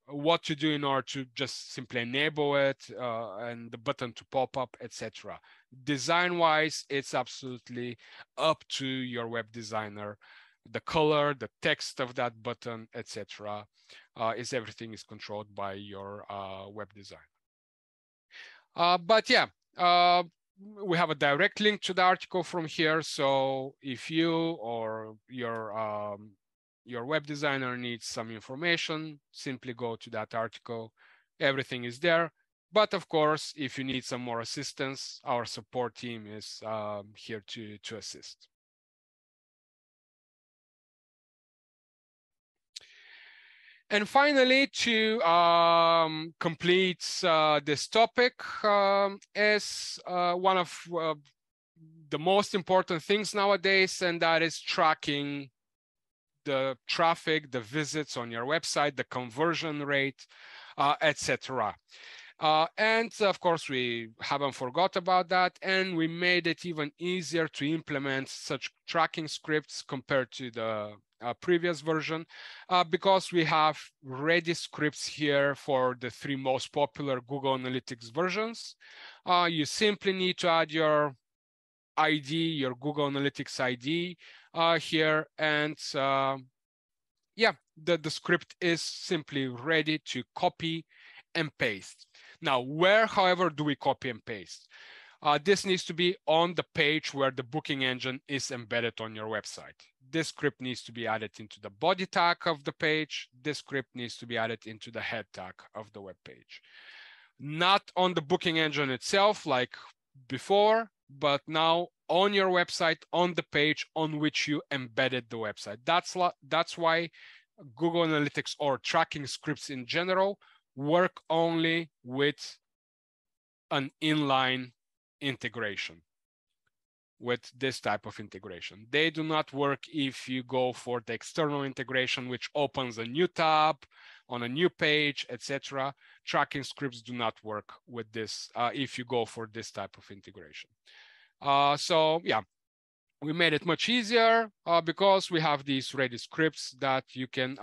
what to do in order to just simply enable it and the button to pop up, etc. Design wise, it's absolutely up to your web designer the color, the text of that button, etc. Everything is controlled by your web design. But yeah, we have a direct link to the article from here. So if you or your web designer needs some information, simply go to that article. Everything is there. But of course, if you need some more assistance, our support team is here to assist. And finally, to complete this topic, is one of the most important things nowadays, and that is tracking the traffic, the visits on your website, the conversion rate, etc. And of course, we haven't forgot about that, and we made it even easier to implement such tracking scripts compared to the previous version, because we have ready scripts here for the 3 most popular Google Analytics versions. You simply need to add your ID, your Google Analytics ID here, and yeah, the script is simply ready to copy and paste. Now, where, however, do we copy and paste? This needs to be on the page where the booking engine is embedded on your website. This script needs to be added into the body tag of the page. This script needs to be added into the head tag of the web page. Not on the booking engine itself like before, but now on your website, on the page on which you embedded the website. That's why Google Analytics or tracking scripts in general work only with an inline integration, with this type of integration. They do not work if you go for the external integration, which opens a new tab on a new page, etc. Tracking scripts do not work with this if you go for this type of integration. So yeah, we made it much easier because we have these ready scripts that you can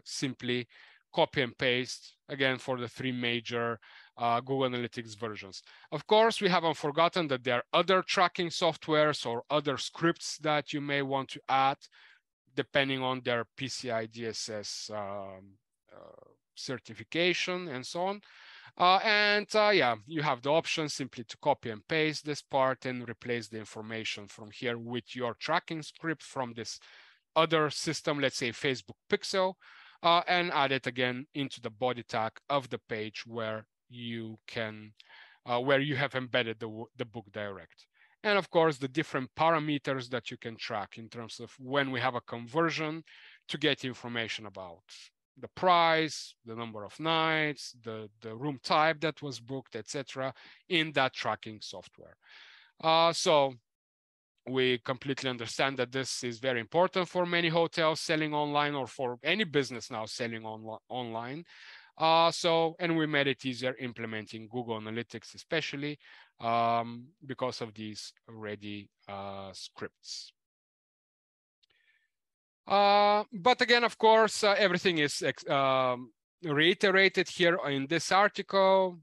simply copy and paste, again, for the 3 major Google Analytics versions. Of course, we haven't forgotten that there are other tracking softwares or other scripts that you may want to add, depending on their PCI DSS certification and so on. Yeah, you have the option simply to copy and paste this part and replace the information from here with your tracking script from this other system, let's say Facebook Pixel, and add it again into the body tag of the page where you have embedded the BookDirect. And of course, the different parameters that you can track in terms of when we have a conversion to get information about the price, the number of nights, the room type that was booked, etc., in that tracking software. So we completely understand that this is very important for many hotels selling online or for any business now selling online. And we made it easier implementing Google Analytics, especially because of these ready scripts. But again, of course, everything is reiterated here in this article.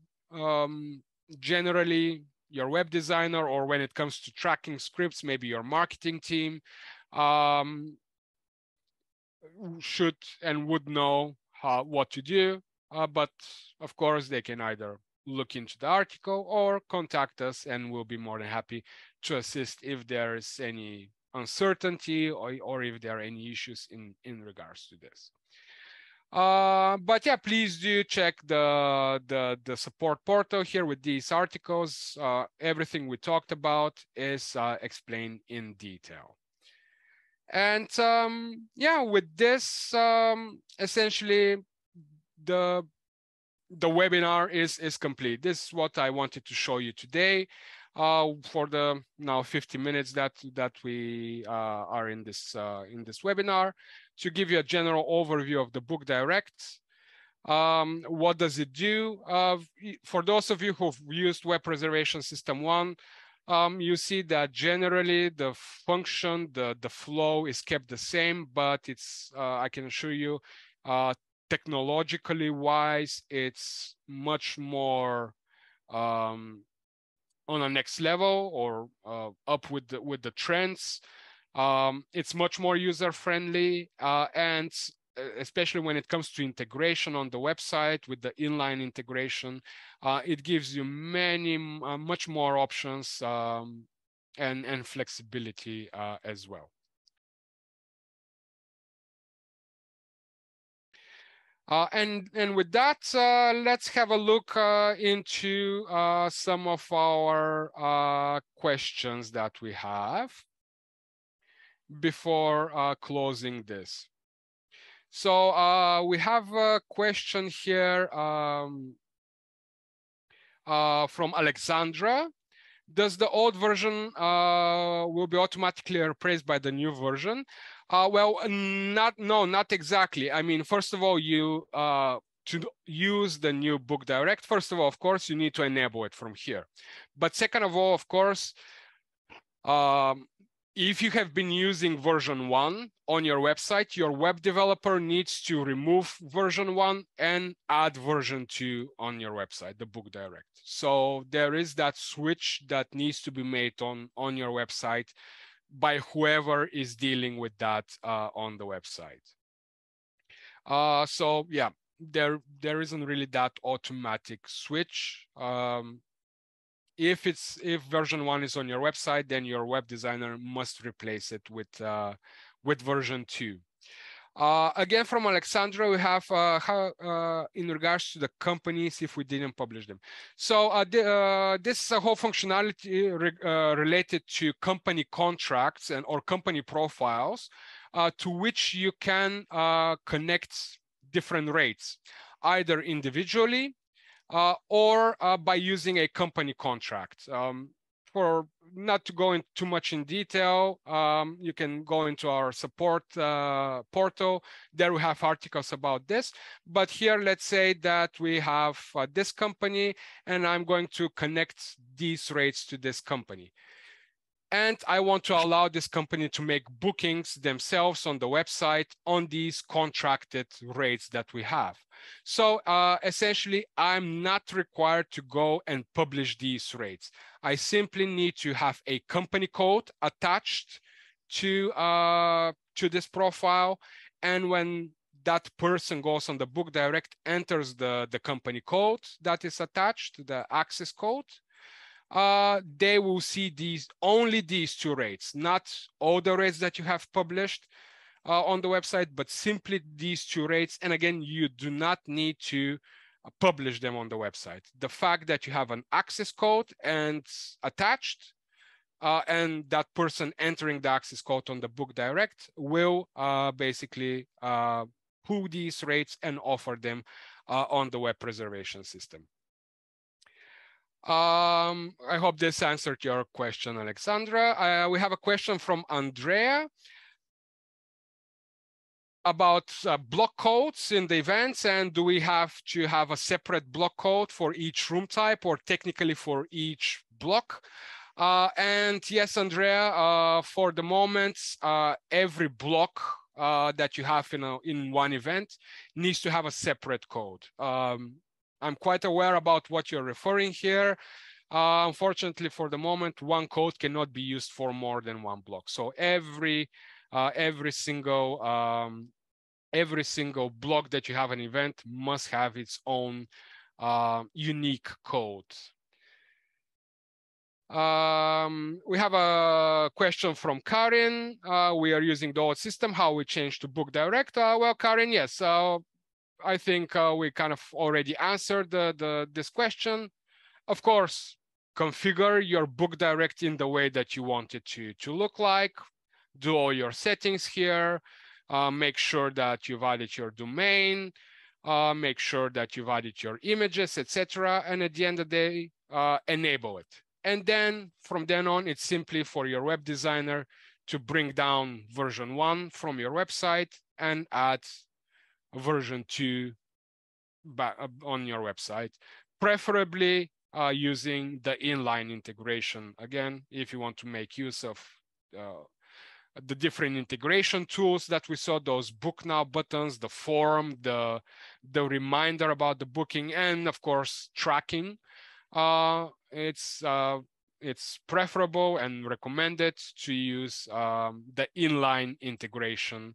Generally, your web designer, or when it comes to tracking scripts, maybe your marketing team should and would know what to do. But of course, they can either look into the article or contact us, and we'll be more than happy to assist if there is any uncertainty or if there are any issues in regards to this. But yeah, please do check the support portal here with these articles. Everything we talked about is explained in detail. And yeah, with this, essentially, the webinar is complete. This is what I wanted to show you today for the now 50 minutes that we are in this webinar, to give you a general overview of the BookDirect. What does it do? For those of you who've used Web Reservation System 1, you see that generally the function, the flow is kept the same, but it's I can assure you, technologically wise, it's much more on a next level, or up with the trends. It's much more user-friendly, and especially when it comes to integration on the website with the inline integration, it gives you much more options and flexibility as well. And with that, let's have a look into some of our questions that we have before closing this. So we have a question here from Alexandra. Does the old version will be automatically replaced by the new version? Well, not exactly. I mean, first of all, you to use the new BookDirect, first of all, of course, you need to enable it from here. But second of all, of course, if you have been using version 1 on your website, your web developer needs to remove version 1 and add version 2 on your website, the BookDirect. So there is that switch that needs to be made on your website by whoever is dealing with that on the website. So yeah, there isn't really that automatic switch. If version 1 is on your website, then your web designer must replace it with version 2. Again, from Alexandra, we have in regards to the companies, if we didn't publish them. So this is a whole functionality related to company contracts or company profiles, to which you can connect different rates, either individually or by using a company contract. For not to go into too much in detail, you can go into our support portal. There we have articles about this. But here, let's say that we have this company, and I'm going to connect these rates to this company. And I want to allow this company to make bookings themselves on the website on these contracted rates that we have. So essentially, I'm not required to go and publish these rates. I simply need to have a company code attached to this profile. And when that person goes on the BookDirect, enters the company code that is attached, the access code, they will see only these two rates, not all the rates that you have published on the website, but simply these two rates. And again, you do not need to publish them on the website. The fact that you have an access code and attached, and that person entering the access code on the BookDirect will basically pull these rates and offer them on the web reservation system. I hope this answered your question, Alexandra. We have a question from Andrea about block codes in the events, and do we have to have a separate block code for each room type or technically for each block? And yes, Andrea, for the moment, every block that you have in one event needs to have a separate code. I'm quite aware about what you're referring here. Unfortunately, for the moment, one code cannot be used for more than one block. So every single block that you have an event must have its own unique code. We have a question from Karin. We are using the old system. How we change to BookDirect? Well, Karin, yes. I think we kind of already answered this question. Of course, configure your BookDirect in the way that you want it to look like. Do all your settings here. Make sure that you've added your domain. Make sure that you've added your images, etc. And at the end of the day, enable it. And then from then on, it's simply for your web designer to bring down version 1 from your website and add version 2 back on your website, preferably using the inline integration. Again, if you want to make use of the different integration tools that we saw, those book now buttons, the form, the reminder about the booking, and of course, tracking. It's it's preferable and recommended to use the inline integration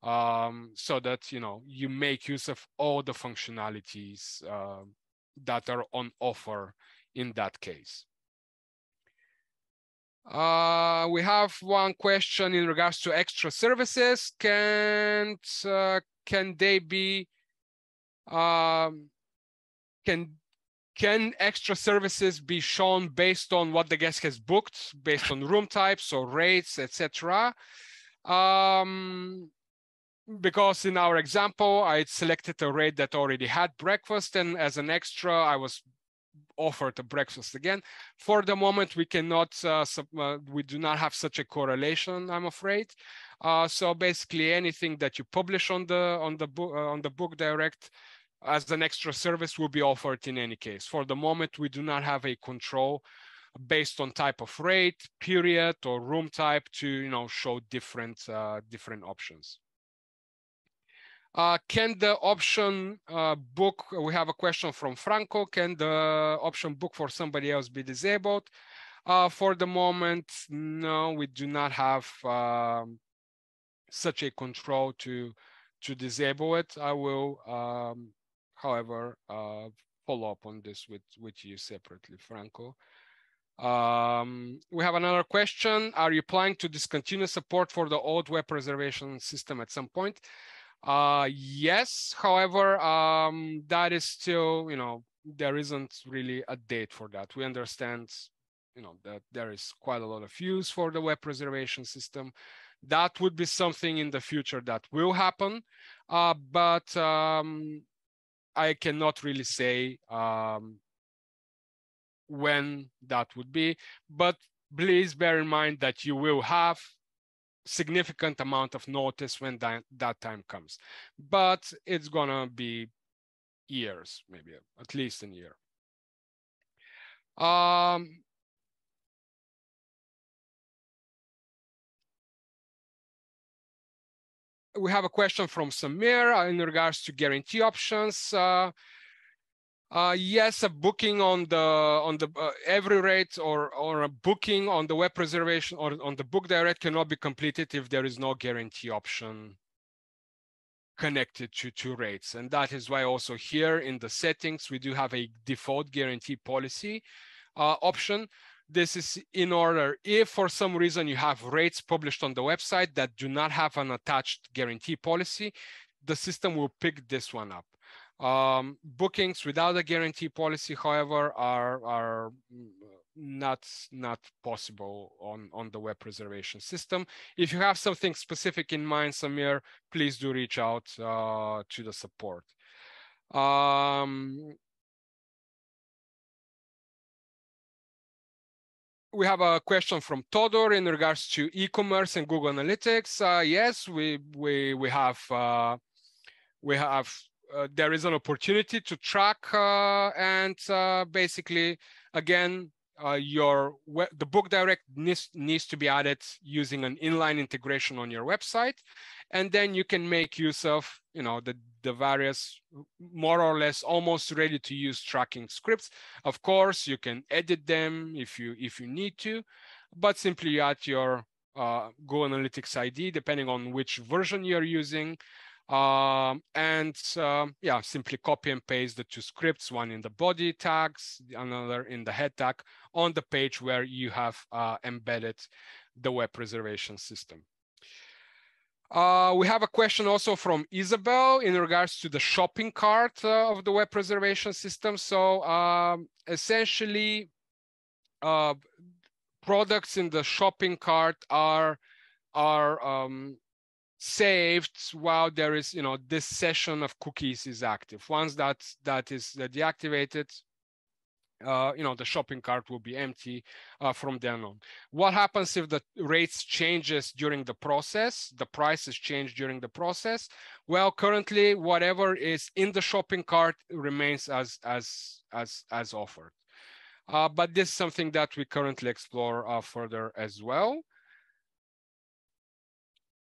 so that you make use of all the functionalities that are on offer in that case. We have one question in regards to extra services. Can they be can extra services be shown based on what the guest has booked, based on room types or rates, etc.? Because in our example, I selected a rate that already had breakfast, and as an extra, I was offered a breakfast again. For the moment, we cannot, we do not have such a correlation, I'm afraid. So basically, anything that you publish on the BookDirect as an extra service will be offered in any case. For the moment, we do not have a control based on type of rate, period, or room type to show different options. Can the option book, we have a question from Franco, can the option book for somebody else be disabled? For the moment, no, we do not have such a control to disable it. I will, however, follow up on this with you separately, Franco. We have another question. Are you planning to discontinue support for the old web reservation system at some point? Yes, however, that is still, there isn't really a date for that. We understand, that there is quite a lot of use for the web reservation system. That would be something in the future that will happen, but I cannot really say when that would be. But please bear in mind that you will have significant amount of notice when that time comes, but it's gonna be years, maybe at least a year. We have a question from Samir in regards to guarantee options. Yes, a booking on the every rate or a booking on the web reservation or on the BookDirect cannot be completed if there is no guarantee option connected to rates. And that is why also here in the settings, we do have a default guarantee policy option. This is in order if for some reason you have rates published on the website that do not have an attached guarantee policy, the system will pick this one up. Bookings without a guarantee policy, however, are not possible on the web reservation system. If you have something specific in mind, Samir, please do reach out to the support. We have a question from Todor in regards to e-commerce and Google Analytics. Yes, we have there is an opportunity to track and basically, again, the BookDirect needs to be added using an inline integration on your website, and then you can make use of the various more or less almost ready to use tracking scripts. Of course, you can edit them if you need to, but simply add your Google Analytics ID depending on which version you're using. Yeah, simply copy and paste the two scripts, one in the body tags, another in the head tag on the page where you have embedded the web reservation system. We have a question also from Isabel in regards to the shopping cart of the web reservation system. So essentially, products in the shopping cart are saved while there is, this session of cookies is active. Once that is deactivated, the shopping cart will be empty from then on. What happens if the rates changes during the process? The prices change during the process. Well, currently, whatever is in the shopping cart remains as offered. But this is something that we currently explore further as well.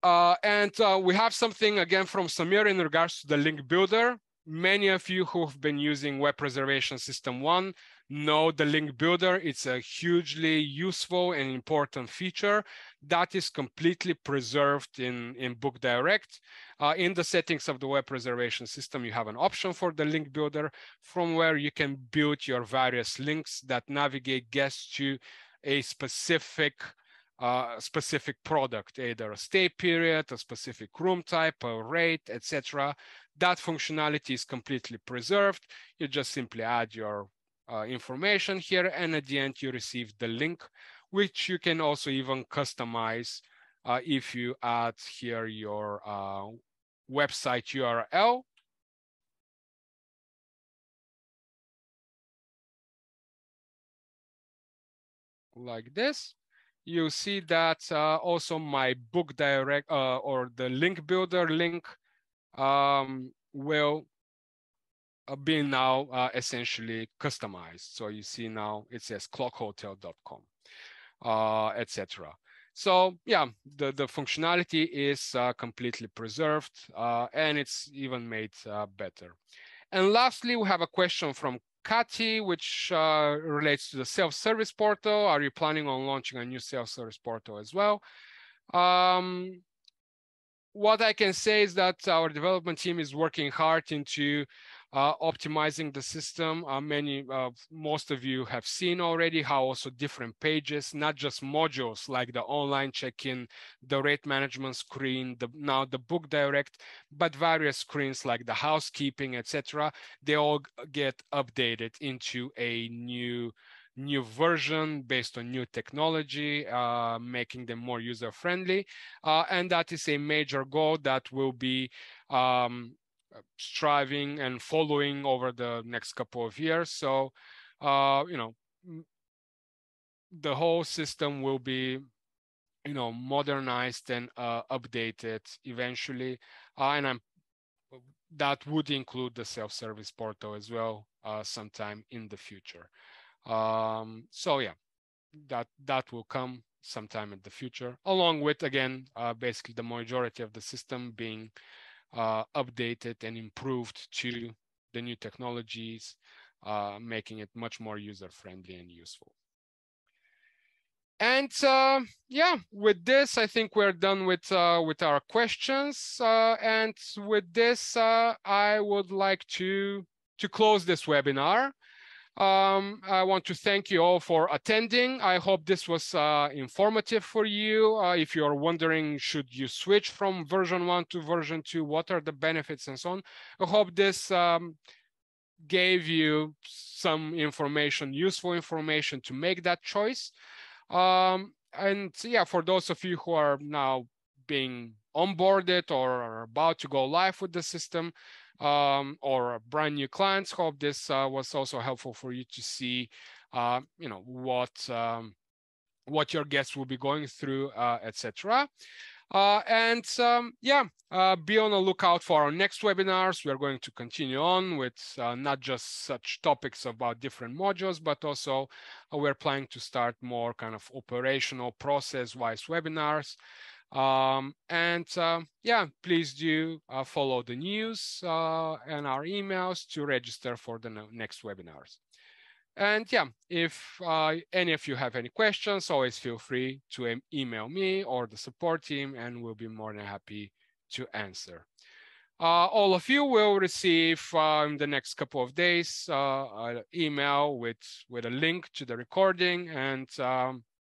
And we have something again from Samir in regards to the link builder. Many of you who have been using Web Reservation System 1 know the link builder. It's a hugely useful and important feature that is completely preserved in BookDirect. In the settings of the web reservation system, you have an option for the link builder from where you can build your various links that navigate guests to a specific product, either a stay period, a specific room type, a rate, etc. That functionality is completely preserved. You just simply add your information here, and at the end you receive the link, which you can also even customize if you add here your website URL. Like this. You see that also my BookDirect or the link builder link will be now essentially customized. So you see now it says clockhotel.com, etc. So yeah, the functionality is completely preserved and it's even made better. And lastly, we have a question from Kati, which relates to the self-service portal. Are you planning on launching a new self-service portal as well? What I can say is that our development team is working hard into optimizing the system. Most of you have seen already how also different pages, not just modules like the online check-in, the rate management screen, now the BookDirect, but various screens like the housekeeping, etc. They all get updated into a new version based on new technology, making them more user-friendly. And that is a major goal that will be striving and following over the next couple of years. So, you know, the whole system will be, you know, modernized and updated eventually. And that would include the self-service portal as well sometime in the future. So yeah, that will come sometime in the future, along with, again, basically the majority of the system being updated and improved to the new technologies, making it much more user-friendly and useful. And yeah, with this, I think we're done with our questions. And with this, I would like to close this webinar. I want to thank you all for attending. I hope this was informative for you. If you're wondering, should you switch from version 1 to version 2, what are the benefits and so on, I hope this gave you some information, useful information to make that choice. And yeah, for those of you who are now being onboarded or are about to go live with the system, or brand new clients, hope this was also helpful for you to see, you know, what your guests will be going through, etc. And yeah, be on the lookout for our next webinars. We are going to continue on with not just such topics about different modules, but also we're planning to start more kind of operational process-wise webinars. Yeah, please do follow the news and our emails to register for the next webinars. And yeah, if any of you have any questions, always feel free to email me or the support team, and we'll be more than happy to answer. All of you will receive in the next couple of days an email with a link to the recording and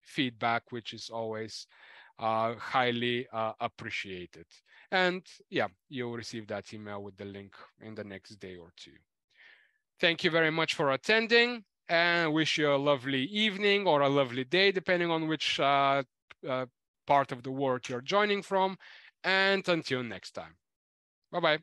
feedback, which is always highly appreciated. And yeah, you'll receive that email with the link in the next day or two. Thank you very much for attending, and wish you a lovely evening or a lovely day, depending on which part of the world you're joining from. And until next time, bye-bye.